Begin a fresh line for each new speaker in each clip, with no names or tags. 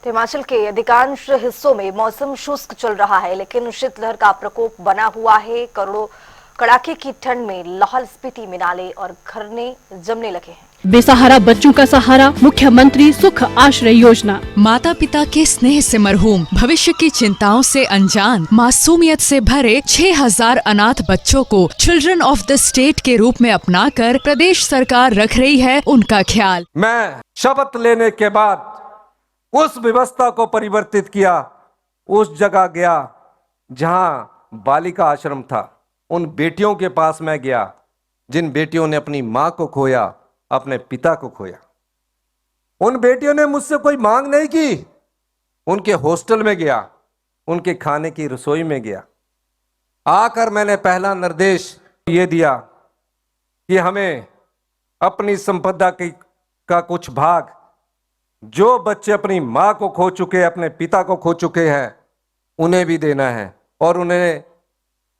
हिमाचल के अधिकांश हिस्सों में मौसम शुष्क चल रहा है, लेकिन शीतलहर का प्रकोप बना हुआ है। करोड़ों कड़ाके की ठंड में लाहौल स्पीति में नाले और झरने जमने लगे हैं।
बेसहारा बच्चों का सहारा, मुख्यमंत्री सुख आश्रय योजना।
माता पिता के स्नेह से मरहूम, भविष्य की चिंताओं से अनजान, मासूमियत से भरे 6000 अनाथ बच्चों को चिल्ड्रन ऑफ द स्टेट के रूप में अपनाकर प्रदेश सरकार रख रही है उनका ख्याल।
मैं शपथ लेने के बाद उस व्यवस्था को परिवर्तित किया, उस जगह गया जहां बालिका आश्रम था। उन बेटियों के पास मैं गया जिन बेटियों ने अपनी मां को खोया, अपने पिता को खोया। उन बेटियों ने मुझसे कोई मांग नहीं की। उनके हॉस्टल में गया, उनके खाने की रसोई में गया। आकर मैंने पहला निर्देश ये दिया कि हमें अपनी संपदा का कुछ भाग, जो बच्चे अपनी मां को खो चुके, अपने पिता को खो चुके हैं, उन्हें भी देना है। और उन्हें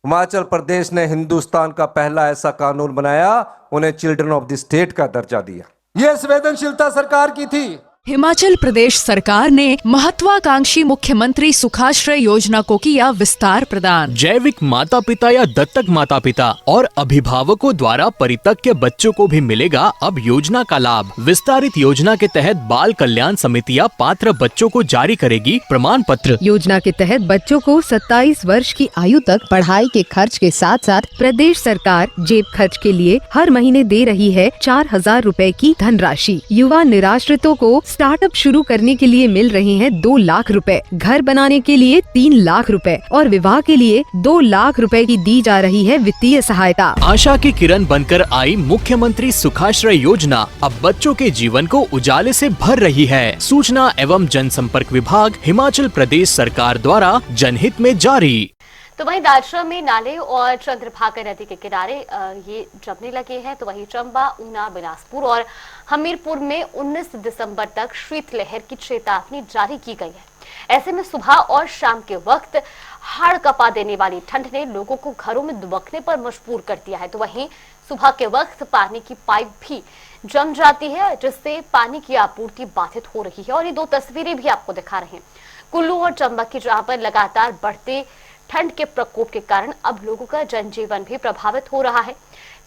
हिमाचल प्रदेश ने हिंदुस्तान का पहला ऐसा कानून बनाया, उन्हें चिल्ड्रन ऑफ द स्टेट का दर्जा दिया। यह संवेदनशीलता सरकार की थी।
हिमाचल प्रदेश सरकार ने महत्वाकांक्षी मुख्यमंत्री सुखाश्रय योजना को किया विस्तार प्रदान।
जैविक माता पिता या दत्तक माता पिता और अभिभावकों द्वारा परित्यक्त बच्चों को भी मिलेगा अब योजना का लाभ। विस्तारित योजना के तहत बाल कल्याण समितियां पात्र बच्चों को जारी करेगी प्रमाण पत्र।
योजना के तहत बच्चों को 27 वर्ष की आयु तक पढ़ाई के खर्च के साथ साथ प्रदेश सरकार जेब खर्च के लिए हर महीने दे रही है 4000 रूपए की धनराशि। युवा निराश्रितों को स्टार्टअप शुरू करने के लिए मिल रहे हैं 2 लाख रुपए, घर बनाने के लिए 3 लाख रुपए और विवाह के लिए 2 लाख रुपए की दी जा रही है वित्तीय सहायता।
आशा की किरण बनकर आई मुख्यमंत्री सुखाश्रय योजना अब बच्चों के जीवन को उजाले से भर रही है। सूचना एवं जनसंपर्क विभाग हिमाचल प्रदेश सरकार द्वारा जनहित में जारी।
तो वहीं दादरा में नाले और चंद्रभागा नदी के किनारे ये जमने लगे हैं। तो वहीं चंबा, ऊना, बिलासपुर और हमीरपुर में 19 दिसंबर तक शीतलहर की चेतावनी जारी की गई है। ऐसे में सुबह और शाम के वक्त हाड़ कपा देने वाली ठंड ने लोगों को घरों में दुबकने पर मजबूर कर दिया है। तो वहीं सुबह के वक्त पानी की पाइप भी जम जाती है, जिससे पानी की आपूर्ति बाधित हो रही है। और ये 2 तस्वीरें भी आपको दिखा रहे हैं कुल्लू और चंबा की, जहां पर लगातार बढ़ते ठंड के प्रकोप के कारण अब लोगों का जनजीवन भी प्रभावित हो रहा है।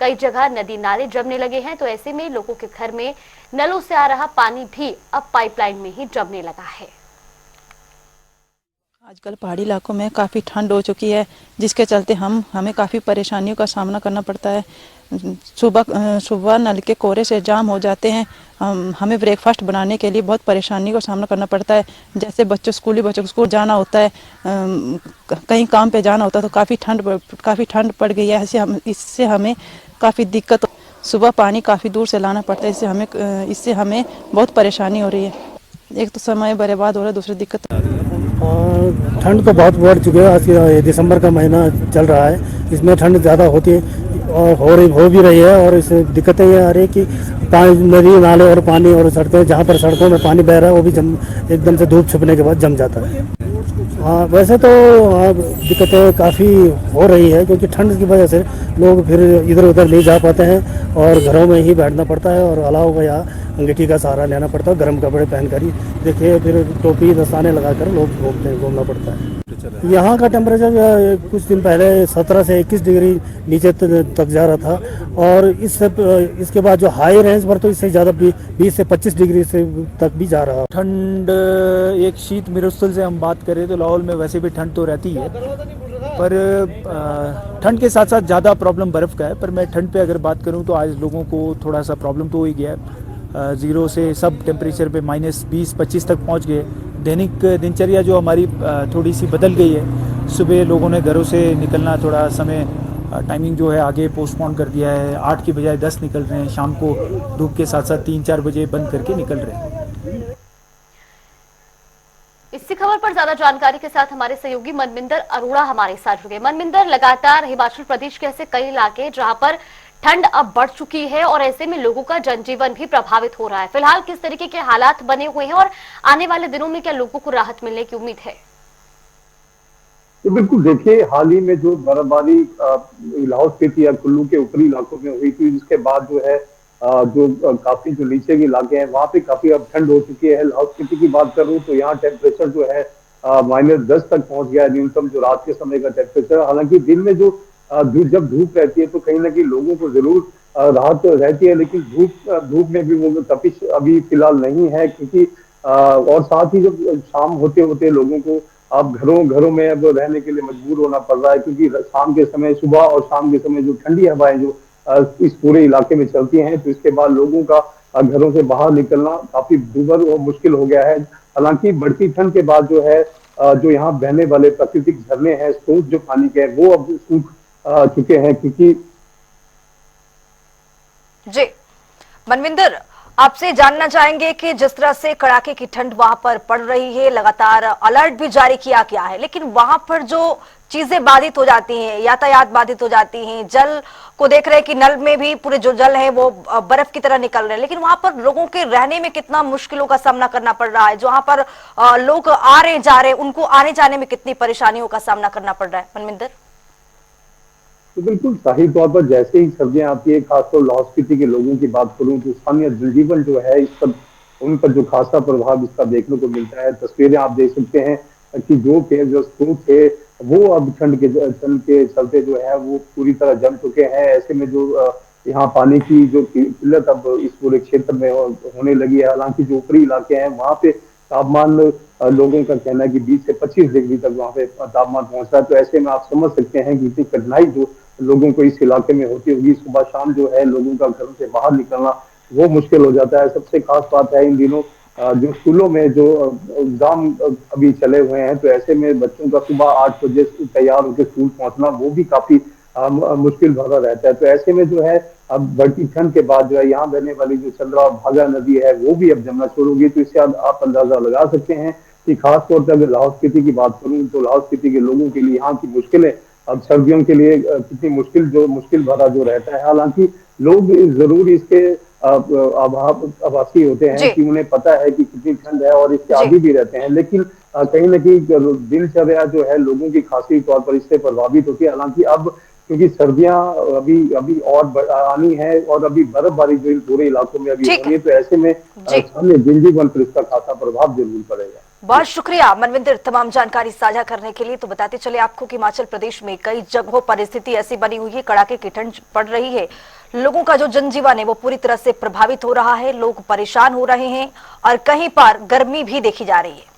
कई जगह नदी नाले जमने लगे हैं। तो ऐसे में लोगों के घर में नलों से आ रहा पानी भी अब पाइपलाइन में ही जमने लगा है।
आजकल पहाड़ी इलाकों में काफ़ी ठंड हो चुकी है, जिसके चलते हमें काफ़ी परेशानियों का सामना करना पड़ता है। सुबह नल के कोरे से जाम हो जाते हैं। हमें ब्रेकफास्ट बनाने के लिए बहुत परेशानी का सामना करना पड़ता है। जैसे स्कूली बच्चों को स्कूल जाना होता है, कहीं काम पे जाना होता है, तो काफ़ी ठंड पड़ गई है। इससे हमें काफ़ी दिक्कत, सुबह पानी काफ़ी दूर से लाना पड़ता है। इससे हमें बहुत परेशानी हो रही है। एक तो समय बर्बाद हो रहा है, दूसरी दिक्कत
ठंड तो बहुत बढ़ चुकी है। आज दिसंबर का महीना चल रहा है, इसमें ठंड ज़्यादा होती है और हो भी रही है। और इससे दिक्कतें ये आ रही है कि नदी नाले और पानी और सड़कें, जहाँ पर सड़कों में पानी बह रहा है वो भी एकदम से धूप छिपने के बाद जम जाता है। हाँ, वैसे तो दिक्कतें काफ़ी हो रही है, क्योंकि ठंड की वजह से लोग फिर इधर उधर नहीं जा पाते हैं और घरों में ही बैठना पड़ता है और अलाव या अंगीठी का सहारा लेना पड़ता है। गर्म कपड़े पहनकर ही देखिए, फिर टोपी दस्ताने लगाकर लोग घूमना पड़ता है। यहाँ का टेम्परेचर कुछ दिन पहले 17 से 21 डिग्री नीचे तक जा रहा था, और इसके बाद जो हाई रेंज पर तो इससे ज़्यादा 20 से 25 डिग्री से तक भी जा रहा है।
ठंड एक शीत मृदुल से हम बात करें तो लाहौल में वैसे भी ठंड तो रहती है, पर ठंड के साथ साथ ज़्यादा प्रॉब्लम बर्फ़ का है। पर मैं ठंड पे अगर बात करूँ तो आज लोगों को थोड़ा सा प्रॉब्लम तो हो ही गया है। 0 से सब टेम्परेचर पे -20-25 तक पहुंच गए। दैनिक दिनचर्या जो हमारी थोड़ी सी बदल गई है। सुबह लोगों ने घरों से निकलना थोड़ा समय टाइमिंग जो है आगे पोस्टपोन कर दिया है। 8 की बजाय 10 निकल रहे हैं। शाम को धूप के साथ साथ 3-4 बजे बंद करके निकल रहे हैं।
इसी खबर पर ज्यादा जानकारी के साथ हमारे सहयोगी मनविंदर अरोड़ा हमारे साथ जुड़े। मनविंदर, लगातार हिमाचल प्रदेश के ऐसे कई इलाके जहां पर ठंड अब बढ़ चुकी है और ऐसे में लोगों का जनजीवन भी प्रभावित हो रहा है। फिलहाल किस तरीके के हालात बने हुए हैं और आने वाले दिनों में क्या लोगों को राहत मिलने की उम्मीद है?
तो बिल्कुल देखिए, हाल ही में जो बर्फबारी लाहौल स्पीति या कुल्लू के ऊपरी इलाकों में हुई थी, जिसके बाद जो है जो काफी जो नीचे के इलाके हैं वहाँ पे काफी अब ठंड हो चुकी है। लाहौल स्पीति की बात करूँ तो यहाँ टेम्परेचर जो है -10 तक पहुंच गया है, न्यूनतम जो रात के समय का टेम्परेचर। हालांकि दिन में जो जब धूप रहती है तो कहीं ना कहीं लोगों को जरूर राहत रहती है, लेकिन धूप में भी वो तपिश अभी फिलहाल नहीं है, क्योंकि और साथ ही जब शाम होते होते लोगों को अब घरों में अब रहने के लिए मजबूर होना पड़ रहा है, क्योंकि शाम के समय, सुबह और शाम के समय जो ठंडी हवाएं जो इस पूरे इलाके में चलती हैं, तो इसके बाद लोगों का घरों से बाहर निकलना काफी दूभर और मुश्किल हो गया है। हालांकि बढ़ती ठंड के बाद जो है जो यहाँ बहने वाले प्राकृतिक झरने हैं, स्रोत जो पानी के हैं, वो अब सूख चुके हैं, क्योंकि
जी मनविंदर, आपसे जानना चाहेंगे कि जिस तरह से कड़ाके की ठंड वहां पर पड़ रही है, लगातार अलर्ट भी जारी किया गया है, लेकिन वहां पर जो चीजें बाधित हो जाती हैं, यातायात बाधित हो जाती हैं, जल को देख रहे हैं कि नल में भी पूरे जो जल है वो बर्फ की तरह निकल रहे हैं, लेकिन वहां पर लोगों के रहने में कितना मुश्किलों का सामना करना पड़ रहा है, जहां पर लोग आ रहे जा रहे, उनको आने जाने में कितनी परेशानियों का सामना करना पड़ रहा है मनविंदर?
तो बिल्कुल सही तौर पर जैसे ही सर्दियां आती है, खासतौर लाहौल स्पीति के लोगों की बात करूं तो स्थानीय जनजीवन जो है इस पर, उन पर जो खासा प्रभाव इसका देखने को मिलता है। तस्वीरें आप देख सकते हैं कि जो स्रोत थे वो अब ठंड के चलते जो है वो पूरी तरह जम चुके हैं। ऐसे में जो यहाँ पानी की जो किल्लत अब इस पूरे क्षेत्र में होने लगी है। हालांकि जो ऊपरी इलाके हैं वहाँ पे तापमान, लोगों का कहना है कि 20 से 25 डिग्री तक वहाँ पे तापमान पहुंचता है। तो ऐसे में आप समझ सकते हैं कि इतनी कठिनाई जो लोगों को इस इलाके में होती होगी। सुबह शाम जो है लोगों का घरों से बाहर निकलना वो मुश्किल हो जाता है। सबसे खास बात है इन दिनों जो स्कूलों में जो एग्जाम अभी चले हुए हैं, तो ऐसे में बच्चों का सुबह 8 बजे तैयार होकर स्कूल पहुंचना वो भी काफी मुश्किल भरा रहता है। तो ऐसे में जो है अब बढ़ती ठंड के बाद जो है यहाँ बहने वाली जो चंद्रा और भागा नदी है वो भी अब जमना शुरू होगी। तो इससे आप अंदाजा लगा सकते हैं कि खासतौर पर अगर लाहौल स्पीति की बात करूं तो लाहौल स्पीति के लोगों के लिए यहाँ की मुश्किलें अब सर्दियों के लिए कितनी मुश्किल भरा जो रहता है। हालांकि लोग जरूर इसके आभासी होते हैं कि उन्हें पता है कि कितनी ठंड है और इसके आदी भी रहते हैं, लेकिन कहीं न कहीं दिनचर्या जो है लोगों की खासी तौर पर इससे प्रभावित होती है। हालांकि अब क्योंकि सर्दियां अभी और आनी है और अभी बर्फबारी जो पूरे इलाकों में अभी होनी है, तो ऐसे में जनजीवन पर इसका खासा प्रभाव जरूर पड़ेगा।
बहुत शुक्रिया मनविंदर तमाम जानकारी साझा करने के लिए। तो बताते चले आपको कि हिमाचल प्रदेश में कई जगहों पर स्थिति ऐसी बनी हुई है, कड़ाके की ठंड पड़ रही है, लोगों का जो जनजीवन है वो पूरी तरह से प्रभावित हो रहा है, लोग परेशान हो रहे हैं और कहीं पर गर्मी भी देखी जा रही है।